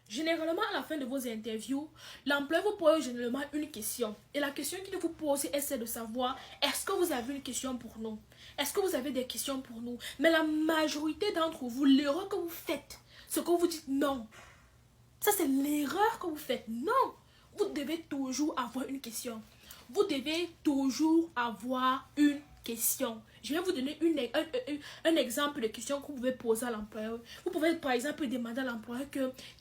Généralement, à la fin de vos interviews, l'employeur vous pose généralement une question. Et la question qu'il vous pose est celle de savoir, est-ce que vous avez une question pour nous? Est-ce que vous avez des questions pour nous? Mais la majorité d'entre vous, l'erreur que vous faites, c'est que vous dites non. Ça, c'est l'erreur que vous faites. Non, vous devez toujours avoir une question. Vous devez toujours avoir une question. Je vais vous donner un exemple de question que vous pouvez poser à l'employeur. Vous pouvez par exemple demander à l'employeur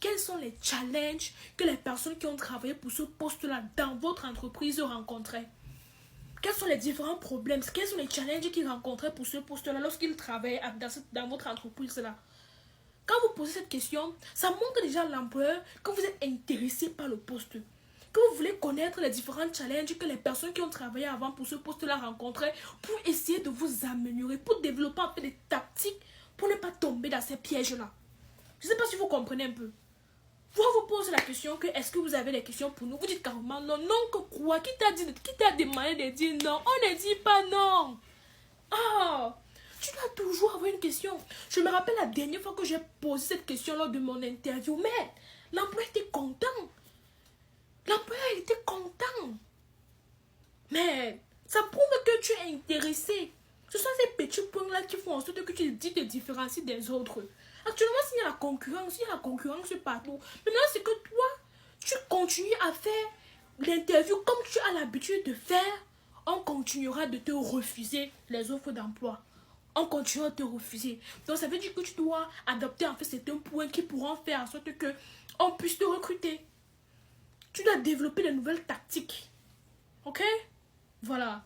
quels sont les challenges que les personnes qui ont travaillé pour ce poste-là dans votre entreprise rencontraient. Quels sont les différents problèmes, quels sont les challenges qu'ils rencontraient pour ce poste-là lorsqu'ils travaillaient dans votre entreprise-là. Quand vous posez cette question, ça montre déjà à l'employeur que vous êtes intéressé par le poste. Que vous voulez connaître les différents challenges que les personnes qui ont travaillé avant pour ce poste-là rencontraient pour essayer de vous améliorer, pour développer un peu des tactiques pour ne pas tomber dans ces pièges-là. Je ne sais pas si vous comprenez un peu. Vous vous posez la question que est-ce que vous avez des questions pour nous? Vous dites carrément non, non que quoi? Qui t'a demandé de dire non? On ne dit pas non. Ah! Tu dois toujours avoir une question. Je me rappelle la dernière fois que j'ai posé cette question lors de mon interview. Mais l'employeur était content. L'employeur était content. Mais ça prouve que tu es intéressé. Ce sont ces petits points-là qui font en sorte que tu te différencies des autres. Actuellement, s'il y a la concurrence partout. Maintenant, c'est que toi, tu continues à faire l'interview comme tu as l'habitude de faire. On continuera de te refuser les offres d'emploi. On continuera de te refuser. Donc, ça veut dire que tu dois adopter en fait certains points qui pourront faire en sorte que on puisse te recruter. Tu dois développer de nouvelles tactiques. Ok? Voilà.